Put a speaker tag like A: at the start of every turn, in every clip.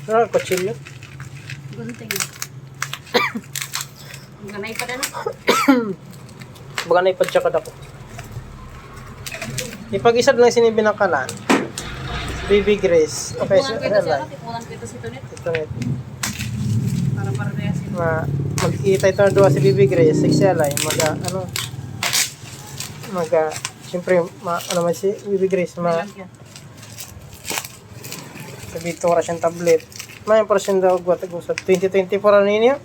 A: Ano, kutsilyo?
B: Gunting. Ang ganay pa na.
A: Baka na ipadsakad ako. Ipag-isad lang sinibinakalan. Baby Grace. Okay, so,
B: Tipunan ko ito si Tonet.
A: ito net.
B: Para parehas ito.
A: Mag-kita ito na duwa si Baby Grace. Sexualay. Siyempre, ano man si Baby Grace, sabi ito oras yung tablet. May portion daw guwat-agusap. 2024 ano yun yun?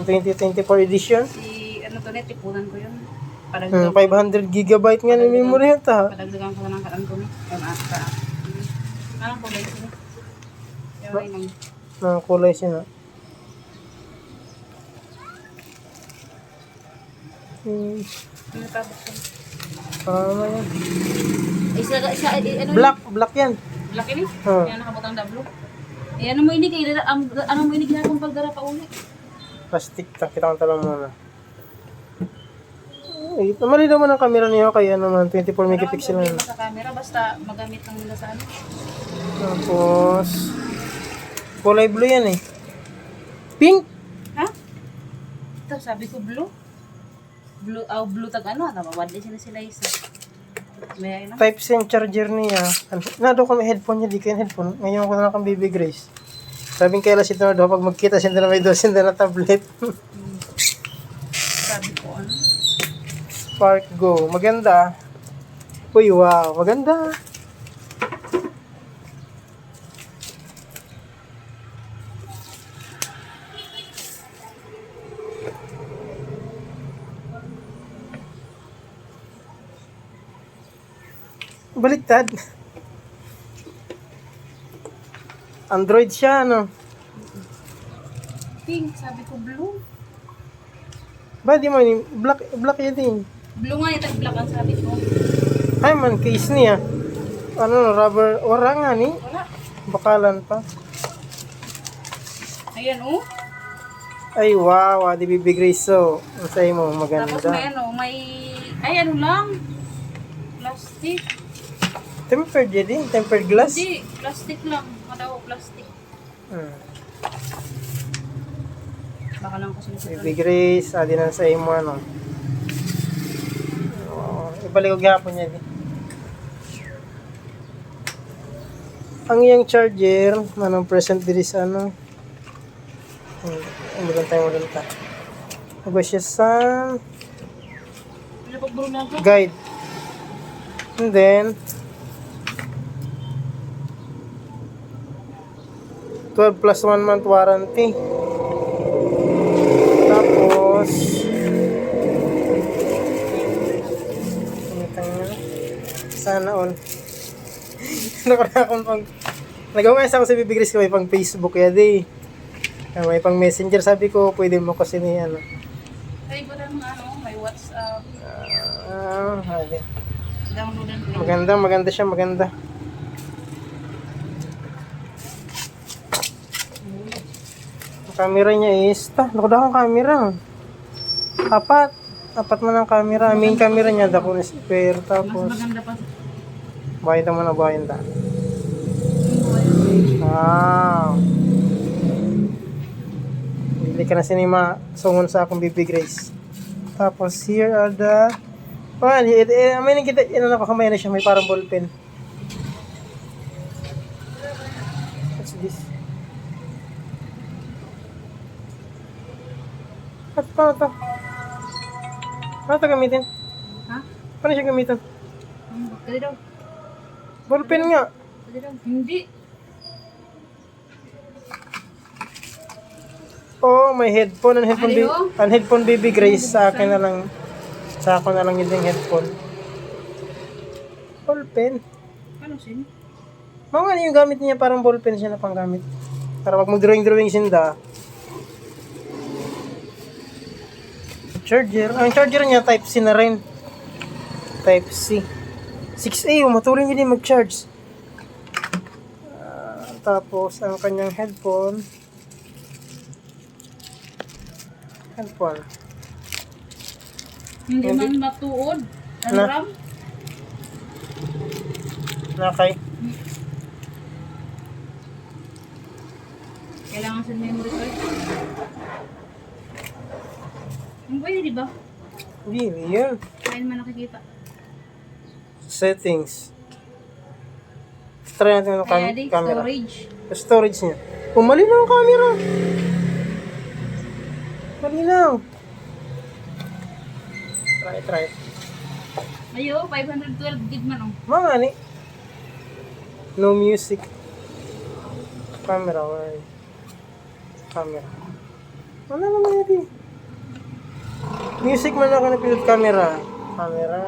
A: 2024 edition.
B: Si, Tonet, tipunan ko yun.
A: 500 gigabyte nga ng memory yun ta.
B: Padagdagan ko ng kaan ko ni. Anong kulay sila? Ewan lang.
A: Ang kulay siya na.
B: Ano tabok ko?
A: Yan.
B: Ano
A: Black yan.
B: Black ini?
A: Oh.
B: Yan nakabutang dablo. Eh, ano mo ini kay ano mo ini ginagawang pagdara pa uli?
A: Plastic ta. Kita ko talang muna. Ay, mali naman ang camera niyo kaya naman 24 megapixel na.
B: Sa camera basta magamit lang nila sa ano.
A: Tapos kulay blue yan eh. Pink.
B: Ha? Ito sabi ko blue. Blue tag ano, tawad din sila isa. May ano?
A: Type C yung charger niya. Nado ko may headphone niya, di ko yung headphone. Ngayon ko na lang kang Baby Grace. Sabing kaya lang sila na pag magkita sila na may dosin na tablet.
B: Sabi ko ano?
A: Spark Go. Maganda. Uy, wow. Maganda. Baliktad. Android siya, ano?
B: Pink, sabi ko blue.
A: Ba, di mo yun. Black yun din.
B: Blue nga yung black ang sabi ko.
A: Ay man, case niya. Ano, rubber. Wala nga ni.
B: Wala.
A: Bakalan pa.
B: Ayan oh.
A: Ay, wow. Di Baby Grace. So, ang sa'yo mo, maganda.
B: Tapos may ano, ay ano lang. Plastic.
A: Tempered yun din. Tempered glass.
B: Hindi, plastic lang. Madaw, plastic. Baka lang kasi nasa
A: Baby Grace. Adi na sa'yo mo, ano. Ibalik ko gapon niya din. Ang iyang charger, anong present diri sa ano. Maganda. Ako siya sa guide. And then 12 plus 1 month warranty. Tapos sana all. Nakakon pang nagawa sa ako sa Baby Grace ko may pang Facebook kaya di. May pang Messenger sabi ko pwede mo kasi ni ano.
B: Ay, ba ng ano, may WhatsApp.
A: Hali.
B: Downloadan ko.
A: Maganda siya, maganda. Ang camera niya is, nakada akong camera. Apat man ang camera. Main camera niya, dako na spare. Tapos,
B: Mas maganda pa.
A: bayan mo na bayan ta. Bili ka na sinima sungon sa akong Baby Grace. Tapos, here are the may nakita, na kamay na siya, may parang ballpen. What's this? Paano ito? Paano ito gamitin?
B: Ha?
A: Paano siya gamitin?
B: Pwede daw.
A: Ballpen nga.
B: Pwede daw. Hindi.
A: Oh, may headphone. Ang headphone Baby Grace. Sa akin na lang. Sa ako na lang yung headphone. Ballpen.
B: Ano sin?
A: Mga yung gamit niya parang ballpen siya na panggamit. Para pag mag-drawing sinda. Charger. Ang charger niya type C na rin. Type C. 6A. Matuloy hindi mag-charge. Tapos ang kanyang headphone.
B: Hindi man matuod. Ang
A: Na?
B: RAM?
A: Nakay.
B: Nasaan memory card? Ang pwede, di ba?
A: Hindi, yan.
B: Kaya naman nakikita.
A: Settings. Try natin yung
B: Kaya di,
A: camera.
B: storage.
A: Storage niya. Oh, malinaw ang camera. Malinaw. Try.
B: Ayo, 512 gig man oh.
A: Mga ni. No music. Camera, why? Camera. Ano naman yun? Music man ako napindot camera. Camera.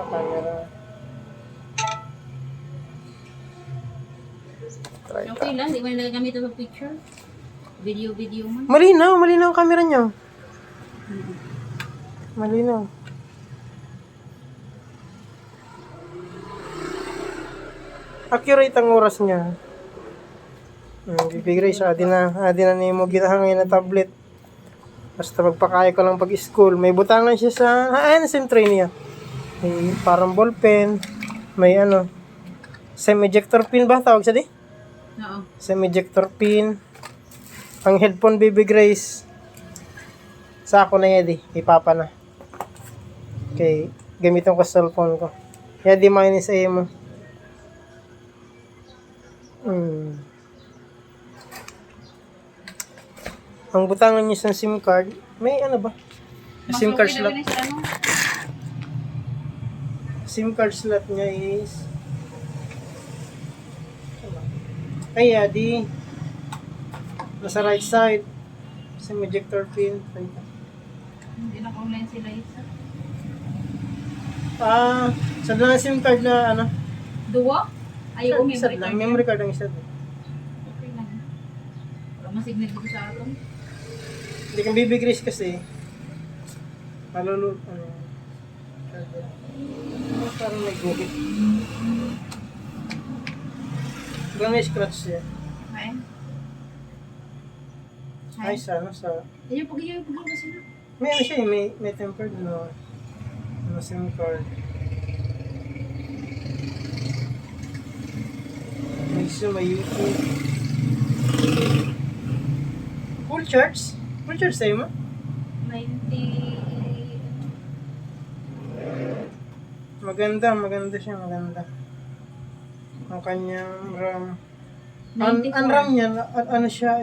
A: Try
B: Okay lang, di mo na nagagamit ito sa picture. Video man.
A: Malinaw ang camera niya. Malinaw. Accurate ang oras niya. Bibigay siya. Adi na ni mo gitahan ngayon na tablet. Basta magpakaya ko lang pag-school. May butangan siya sa... same tray niya. May parang ballpen. May sem-ejector pin ba? Tawag siya di?
B: Oo.
A: Sem-ejector pin. Ang headphone Baby Grace. Sa ako na yan di. Ipapa na. Okay. Gamitin ko sa cellphone ko. Kaya di minus A mo. Ang butangan niya sa SIM card, may ba? SIM card slot. SIM card slot niya is di nasa right side. SIM ejector pin.
B: Hindi na online sila isa.
A: Sa lang SIM card na
B: Duwa? Ay, o memory
A: lang.
B: card.
A: Memory card ang isa.
B: Okay lang. Wala masignal dito sa atom.
A: Hindi kang Baby Grace kasi malulot parang may guhit. Parang may scratch siya.
B: Ay.
A: Ay, sa
B: Yung pag-iyo kasi na.
A: may siya, may tempered SIM card. May YouTube. Full charge sa'yo mo?
B: 90...
A: Maganda siya. Ang kanyang RAM.
B: 94.
A: Ang RAM niya, siya,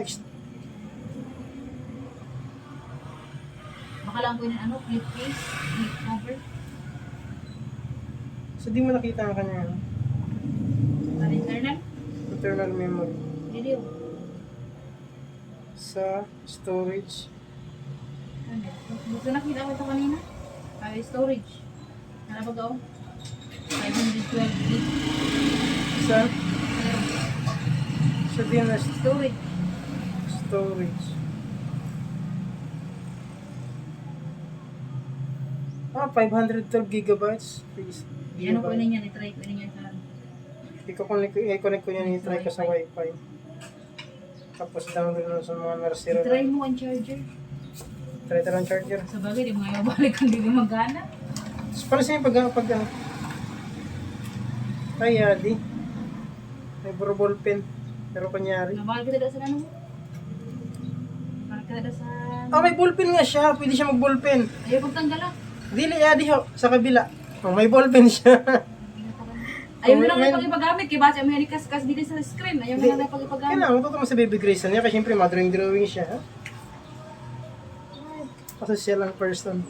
B: Baka lang ko yun flip case, flip cover.
A: so di mo nakita ang kanyang
B: Internal?
A: internal memory.
B: Video.
A: Sa storage.
B: Gusto nakita ko ito kanina. Storage. Ano ba 512 gig.
A: Sa din na
B: Storage.
A: storage. 512 gigabytes. Please.
B: Ano ko yun yan, i-try ko yun yan sa
A: I-connect ko yan, i-try ko sa Wi-Fi. Tapos download na sa mga narsira.
B: i-try mo ang charger.
A: Try ang charger.
B: Sa bagay, di mo nga mabalik kung di magana.
A: So, para sa pag ay, di. May ball pen. Pero kunyari.
B: Nabakal kita da sa ano mo? Bakal kita da sa...
A: May ballpen nga siya. Pwede siya mag-ballpen.
B: Ayaw pagtanggal ah.
A: Dili, di ho. Sa kabila. May ballpen siya.
B: Ayaw mo lang na pag-ipagamit. Kaya base may kas dito sa screen. Ayaw mo lang na pag-ipagamit.
A: Kailangan, matuto mo sa Baby Grace niya. Kasi syempre, drawing siya. Ha? Kasi siya lang person.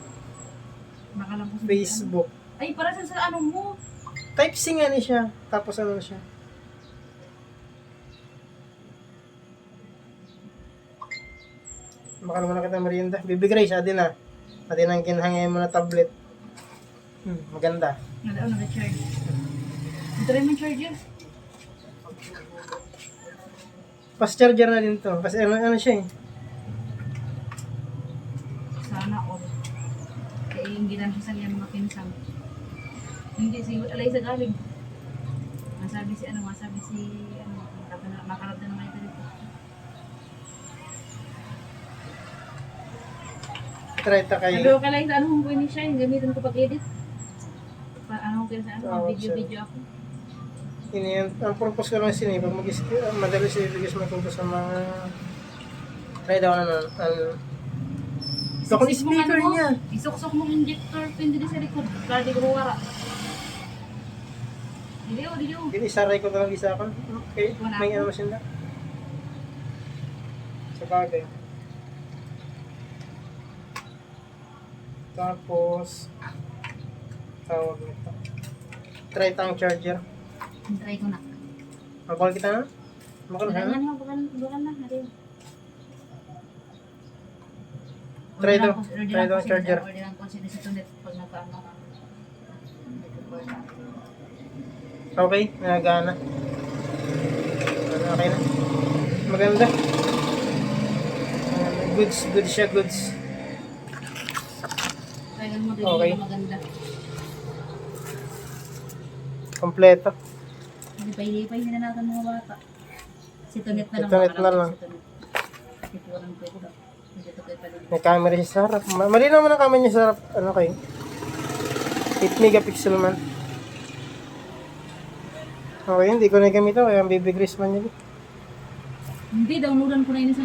B: Makalang ko sa
A: Facebook.
B: Ay, para sa ano mo?
A: Type C nga ni siya. Tapos siya. Baka naman nakita merienda. Baby Grace, adin na. Adin ang kinahangin mo na tablet. Maganda.
B: Nadaon nag-charge. Try mo charger.
A: Fast charger na din to. Kasi ano siya eh.
B: Sana all. Kaya yung ginamit sa niya mga pinsang. Hindi si alay sa galing. Masabi si makarap na naman ito dito.
A: Try ta kayo.
B: Sabi ko kalay sa ano kung pwede siya, yung gamitin ko pag-edit. Ano kung sa video ako.
A: Ang purpose ko lang sinay, pag madali siya ibigay sa mga sa mga Try daw na Dokon
B: Isip mo
A: speaker
B: ano mo,
A: niya.
B: Isuksok mo injector pin dito sa likod. Para di ko wara. Dili.
A: Dili saray ko talaga isa kon. Okay,
B: Wala
A: may
B: ako.
A: ano sila. Sa bagay. Tapos tawag nito. Try tang charger.
B: Try ko na.
A: Mabal kita na? Makal
B: Bukan
A: na?
B: na, bukan na. Hari.
A: Try daw. Try daw ang charger.
B: Orderan ko sila sa tunet pag nagkaano.
A: Okay, nagana. Okay na. Maganda. Goods siya, goods.
B: Try mo din
A: Okay.
B: maganda.
A: Kompleto.
B: Lipay-lipay na natin mga bata. Si tunet na lang.
A: Si tunet na lang.
B: Ito lang pwede daw. Hindi ito kayo pala.
A: May camera siya sa harap. Mali naman ang camera niya sa harap. Ano kayo? 8 megapixel man. Okay, hindi ko na gamit ito. Kaya ang baby Grace man yun.
B: Hindi, downloadan ko na yun sa